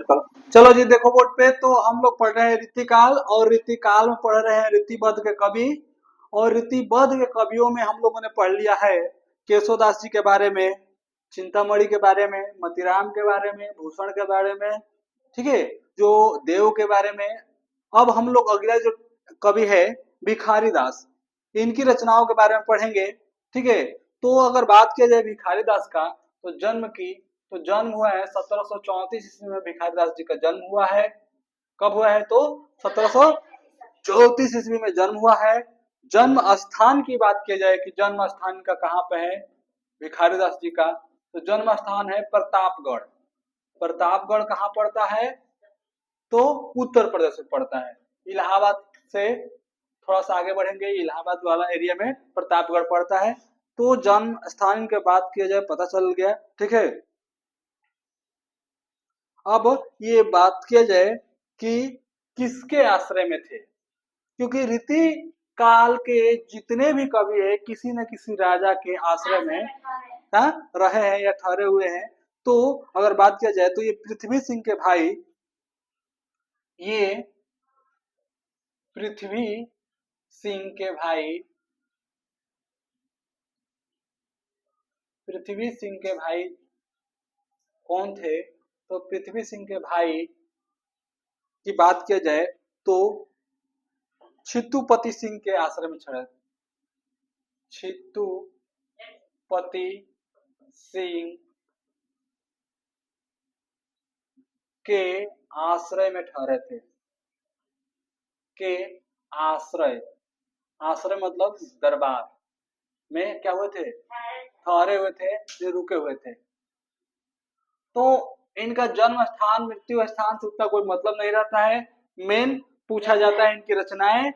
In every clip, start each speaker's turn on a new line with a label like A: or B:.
A: करो। चलो जी देखो बोर्ड पे, तो हम लोग पढ़ रहे हैं रीतिकाल, और रीतिकाल में पढ़ रहे हैं रीतिबद्ध के कवि। और रीतिबद्ध के कवियों में हम लोगों ने पढ़ लिया है केशवदास जी के बारे में, चिंतामणि के बारे में, मतीराम के बारे में, भूषण के बारे में, ठीक है, जो देव के बारे में। अब हम लोग अगला जो कवि है भिखारी दास, इनकी रचनाओं के बारे में पढ़ेंगे, ठीक है। तो अगर बात किया जाए भिखारी दास का, तो जन्म हुआ है 1734 ईस्वी में भिखारी दास जी का जन्म हुआ है। कब हुआ है? तो 1734 ईस्वी में जन्म हुआ है। जन्म स्थान की बात की जाए कि जन्म स्थान का कहाँ पे है भिखारी दास जी का, तो जन्म स्थान है प्रतापगढ़। प्रतापगढ़ कहाँ पड़ता है? तो उत्तर प्रदेश में पड़ता है। इलाहाबाद से थोड़ा सा आगे बढ़ेंगे, इलाहाबाद वाला एरिया में प्रतापगढ़ पड़ता है। तो जन्म स्थान की बात किया जाए पता चल गया, ठीक है। अब ये बात किया जाए कि किसके आश्रय में थे, क्योंकि रीति काल के जितने भी कवि है किसी न किसी राजा के आश्रय में रहे हैं या ठहरे हुए हैं। तो अगर बात किया जाए तो ये पृथ्वी सिंह के भाई, ये पृथ्वी सिंह के भाई, पृथ्वी सिंह के भाई कौन थे? तो पृथ्वी सिंह के भाई की बात किया जाए तो छित्तुपति सिंह के आश्रय में छड़े। छित्तुपति सिंह के आश्रय में ठहरे थे। के आश्रय, आश्रय मतलब दरबार में क्या हुए थे? ठहरे हुए थे, ये रुके हुए थे। तो इनका जन्म स्थान मृत्यु स्थान से उतना कोई मतलब नहीं रहता है। मेन पूछा जाता है इनकी रचनाएं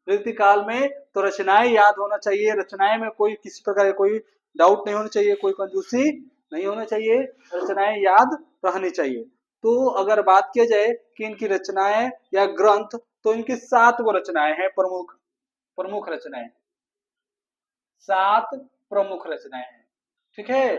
A: रीतिकाल में, तो रचनाएं याद होना चाहिए। रचनाएं में कोई किसी प्रकार का कोई डाउट नहीं होना चाहिए, कोई कंजूसी नहीं होना चाहिए, रचनाएं याद रहनी चाहिए। तो अगर बात किया जाए कि इनकी रचनाएं या ग्रंथ, तो इनकी 7 गो रचनाएं हैं, प्रमुख रचनाएं, 7 प्रमुख रचनाएं हैं, ठीक है।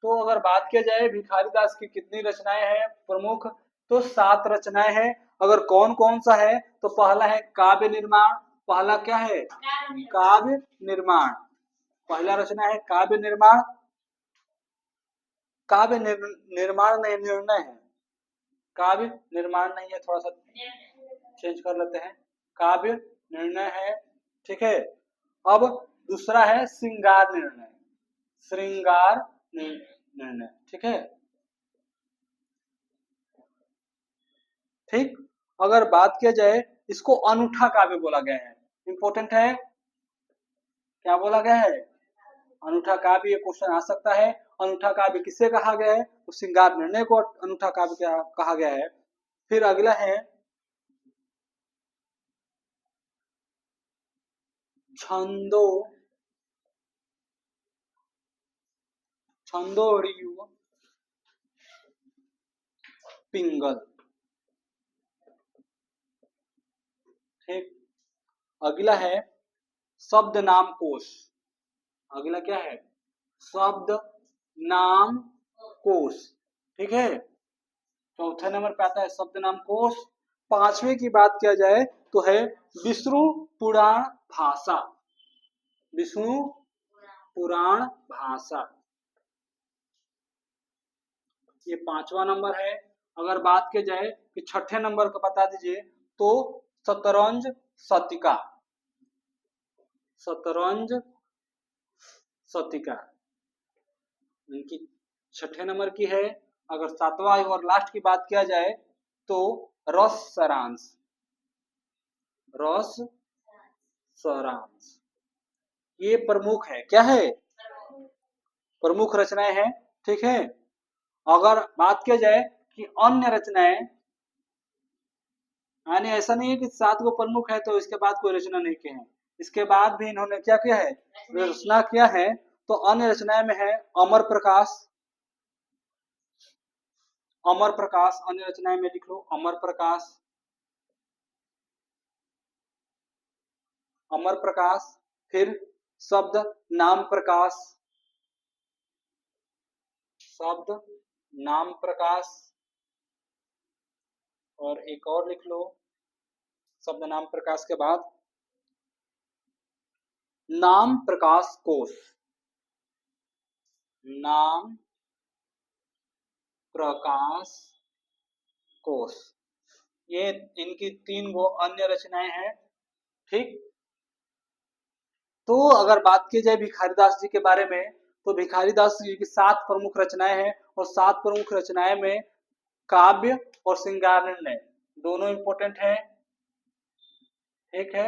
A: तो अगर बात किया जाए भिखारी दास की कितनी रचनाएं हैं प्रमुख, तो 7 रचनाएं हैं। अगर कौन कौन सा है, तो पहला है काव्य निर्माण। पहला क्या है? काव्य निर्माण। पहला रचना है काव्य निर्माण। काव्य निर्माण नहीं, निर्णय है। काव्य निर्माण नहीं है, थोड़ा सा चेंज कर लेते हैं, काव्य निर्णय है, ठीक है। अब दूसरा है श्रृंगार निर्णय, श्रृंगार निर्णय, ठीक है। ठीक, अगर बात किया जाए, इसको अनूठा काव्य बोला गया है। इंपॉर्टेंट है, क्या बोला गया है? अनूठा काव्य। ये क्वेश्चन आ सकता है, अनूठा काव्य किसे कहा गया है? तो श्रृंगार निर्णय को अनूठा काव्य कहा गया है। फिर अगला है छंदोड़ियु पिंगल, ठीक। अगला है शब्द नाम कोश। अगला क्या है? शब्द नाम कोश, ठीक है। चौथे नंबर पे आता है शब्द नाम कोश। पांचवें की बात किया जाए तो है विष्णु पुराण भाषा। विष्णु पुराण भाषा, ये 5वां नंबर है। अगर बात की जाए कि छठे नंबर का बता दीजिए, तो शतरंज शतिका। शतरंज शतिका इनकी छठे नंबर की है। अगर 7वां और लास्ट की बात किया जाए तो रस सारांश, रस सारांश, ये प्रमुख है। क्या है? प्रमुख रचनाएं हैं, ठीक है। अगर बात किया जाए कि अन्य रचनाएं, यानी ऐसा नहीं है कि 7 गो प्रमुख है तो इसके बाद कोई रचना नहीं की है, इसके बाद भी इन्होंने क्या किया है? रचना किया है। तो अन्य रचनाएं में है अमर प्रकाश। अमर प्रकाश अन्य रचनाएं में लिख लो, अमर प्रकाश, अमर प्रकाश। फिर शब्द नाम प्रकाश, शब्द नाम प्रकाश, और एक और लिख लो शब्द नाम प्रकाश के बाद, नाम प्रकाश कोश। नाम प्रकाश कोश, ये इनकी 3 गो अन्य रचनाएं हैं। ठीक, तो अगर बात की जाए भिखारीदास जी के बारे में, तो भिखारीदास जी की 7 प्रमुख रचनाएं हैं, और 7 प्रमुख रचनाएं में काव्य और श्रृंगार निर्णय दोनों इंपॉर्टेंट है। ठीक है,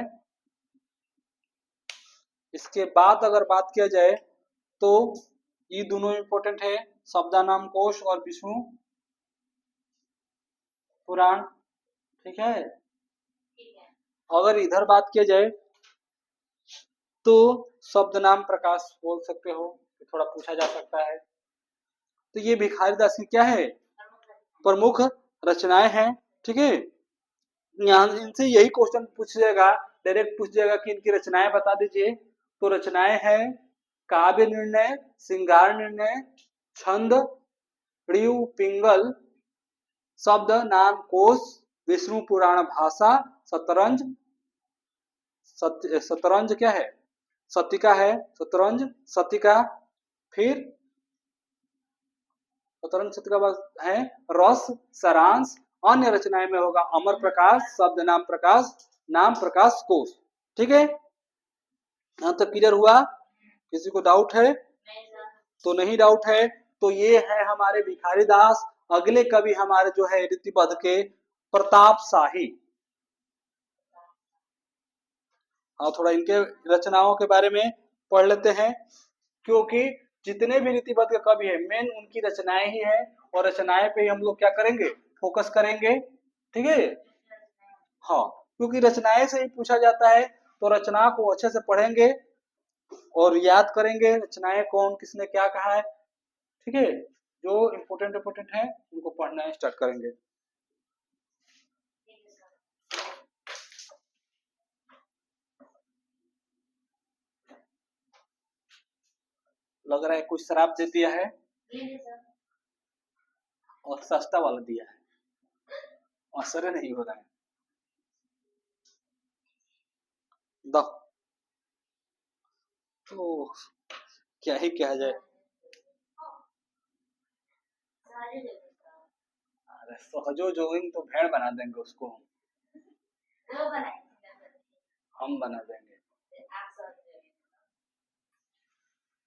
A: इसके बाद अगर बात किया जाए तो ये दोनों इंपॉर्टेंट है, शब्दानाम कोश और विष्णु पुराण। ठीक है, अगर इधर बात किया जाए तो शब्द नाम प्रकाश बोल सकते हो, थोड़ा पूछा जा सकता है। तो ये भिखारीदास की क्या है, प्रमुख रचनाएं हैं। ठीक है, यहाँ इनसे यही क्वेश्चन पूछ जाएगा, डायरेक्ट पूछ जाएगा कि इनकी रचनाएं बता दीजिए। तो रचनाएं हैं काव्य निर्णय, श्रृंगार निर्णय, छंद, ऋयु पिंगल, शब्द नाम कोश, विष्णु पुराण भाषा, शतरंज, शतरंज क्या है, सतिका है, शतरंज सतिका, फिर शतरंज सतिका है रस, सारांश। अन्य रचनाएं में होगा अमर प्रकाश, शब्द नाम प्रकाश, नाम प्रकाश कोश। ठीक है, यहां तक क्लियर हुआ? किसी को डाउट है? तो नहीं डाउट है, तो ये है हमारे भिखारीदास। अगले कवि हमारे जो है रीतिबद्ध के प्रताप शाही। हाँ, थोड़ा इनके रचनाओं के बारे में पढ़ लेते हैं, क्योंकि जितने भी रीतिबद्ध के कवि है मेन उनकी रचनाएं ही है, और रचनाएं पे हम लोग क्या करेंगे, फोकस करेंगे। ठीक है, हाँ, क्योंकि रचनाएं से ही पूछा जाता है, तो रचना को अच्छे से पढ़ेंगे और याद करेंगे रचनाएं कौन किसने क्या कहा है। ठीक है, जो इम्पोर्टेंट इम्पोर्टेंट है उनको पढ़ना स्टार्ट करेंगे। लग रहा है कुछ शराब दे दिया है और सस्ता वाला दिया है, असर नहीं हो रहा है। तो क्या ही कहा जाए, अरे सहजो जोगिंग तो भेड़ बना देंगे उसको, हम बना देंगे।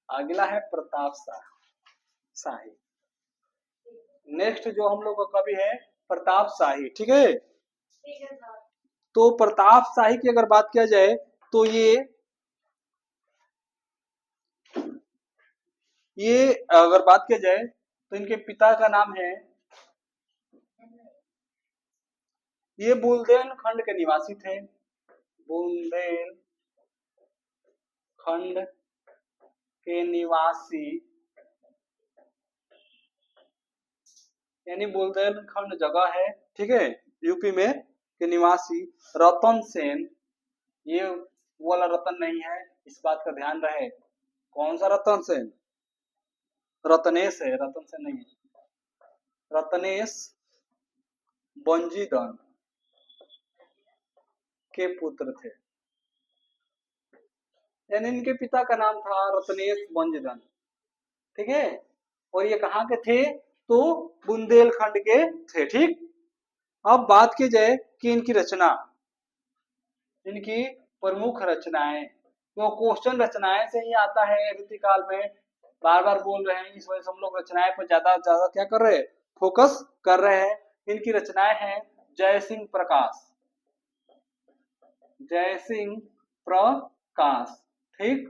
A: अगला है प्रताप शाही। नेक्स्ट जो हम लोग का कवि है प्रताप शाही। ठीक है, तो प्रताप शाही की अगर बात किया जाए तो ये अगर बात किया जाए तो इनके पिता का नाम है, ये बुंदेल खंड के निवासी थे। बुंदेल खंड के निवासी, यानी बुंदेलखंड जगह है, ठीक है, यूपी में, के निवासी रतन सेन। ये वो वाला रतन नहीं है, इस बात का ध्यान रहे। कौन सा रतन सेन? रत्नेश है, रतन सेन नहीं है। रत्नेश बंजीधर के पुत्र थे, यानी इनके पिता का नाम था रत्नेश बंजीधर। ठीक है, और ये कहाँ के थे? तो बुंदेलखंड के थे। ठीक, अब बात की जाए कि इनकी रचना, इनकी प्रमुख रचनाएं, तो क्वेश्चन रचनाएं से ही आता है रीतिकाल में, बार बार बोल रहे हैं, इस वजह से हम लोग रचनाएं पर ज्यादा ज्यादा क्या कर रहे हैं, फोकस कर रहे हैं। इनकी रचनाएं हैं जय सिंह प्रकाश, जय सिंह प्रकाश। ठीक,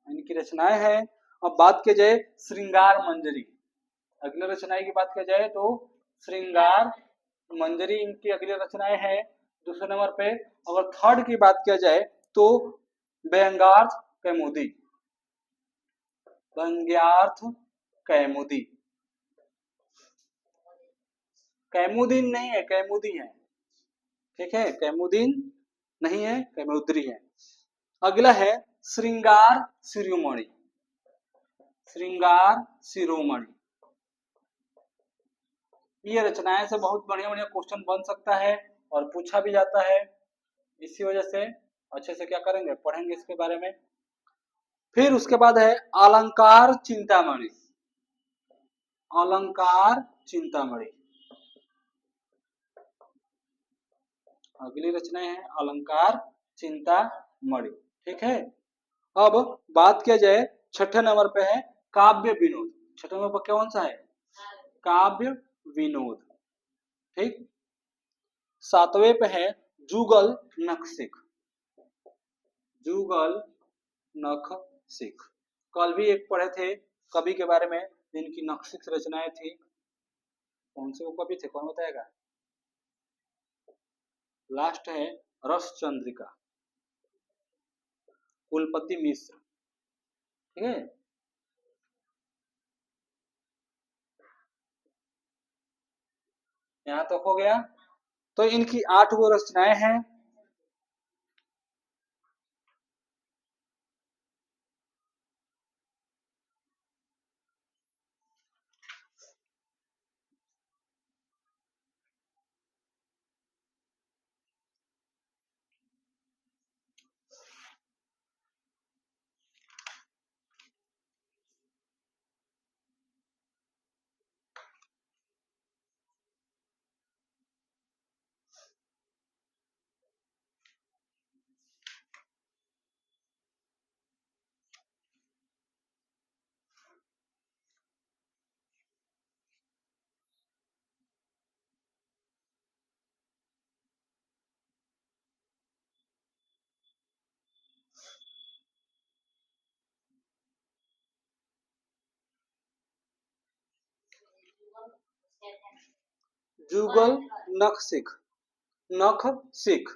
A: इनकी रचनाएं हैं। अब बात की जाए श्रृंगार मंजरी, अगले रचनाएं की बात की जाए तो श्रृंगार मंजरी इनकी अगली रचनाएं हैं। दूसरे नंबर पे अगर थर्ड की बात किया जाए तो व्यंग्यार्थ कैमुदी, व्यंग्यार्थ कैमुदी, कैमुदीन नहीं है, कैमुदी है। ठीक है, कैमुदीन नहीं है, कैमुद्री है। अगला है श्रृंगार शिरोमणि, श्रृंगार शिरोमणि, ये रचनाएं से बहुत बढ़िया बढ़िया क्वेश्चन बन सकता है और पूछा भी जाता है। इसी वजह से अच्छे से क्या करेंगे, पढ़ेंगे इसके बारे में। फिर उसके बाद है अलंकार चिंतामणि। अलंकार चिंतामणि अगली रचनाएं हैं अलंकार चिंतामणि। ठीक है, अब बात किया जाए छठे नंबर पे है काव्य विनोद। छठे नंबर पर कौन सा है, काव्य विनोद। ठीक, सातवें पे है जुगल नखशिख। जुगल नखशिख, कल भी एक पढ़े थे कवि के बारे में जिनकी नखशिख रचनाएं थी। कौन से वो कवि थे, कौन बताएगा? लास्ट है रस चंद्रिका, कुलपति मिश्र। ठीक है, यहाँ तक हो गया। तो इनकी 8 गो रचनाएं हैं। जुगल नखशिख, नखशिख,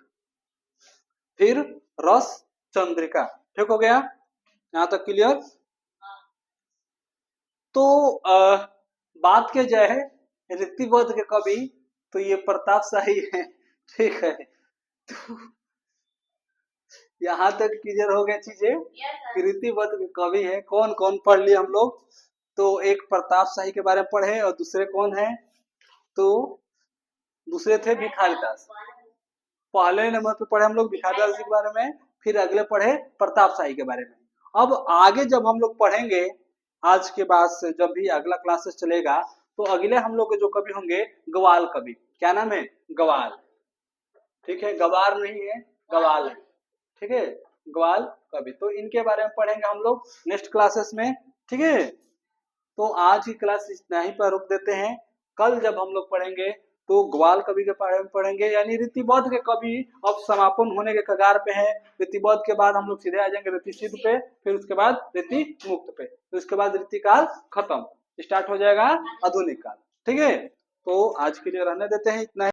A: फिर रस चंद्रिका। ठीक हो गया, यहाँ तक क्लियर। तो बात के जाए ऋतिबोध के कवि, तो ये प्रताप शाही है। ठीक है, तो यहाँ तक क्लियर हो गया चीजें कि ऋतिबोध के कवि है। कौन कौन पढ़ लिए हम लोग? तो एक प्रताप शाही के बारे में पढ़े और दूसरे कौन है, तो दूसरे थे भिखारीदास। पहले नंबर पे पढ़े हम लोग भिखारीदास जी के बारे में, फिर अगले पढ़े प्रताप शाही के बारे में। अब आगे जब हम लोग पढ़ेंगे, आज के बाद से जब भी अगला क्लासेस चलेगा, तो अगले हम लोग के जो कवि होंगे ग्वाल कवि। क्या नाम है? ग्वाल। ठीक है, गवार नहीं है, ग्वाल है। ठीक है, ग्वाल कवि। तो इनके बारे में पढ़ेंगे हम लोग नेक्स्ट क्लासेस में। ठीक है, तो आज की क्लास इतना ही पर रोक देते हैं। कल जब हम लोग पढ़ेंगे तो ग्वाल कवि के बारे में पढ़ेंगे, यानी ऋतिबोध के कवि अब समापन होने के कगार पे हैं। ऋतिबोध के बाद हम लोग सीधे आ जाएंगे ऋतिसिद्ध पे, फिर उसके बाद ऋति मुक्त पे, फिर उसके बाद ऋतिकाल खत्म, स्टार्ट हो जाएगा आधुनिक काल। ठीक है, तो आज के लिए रहने देते हैं इतना ही।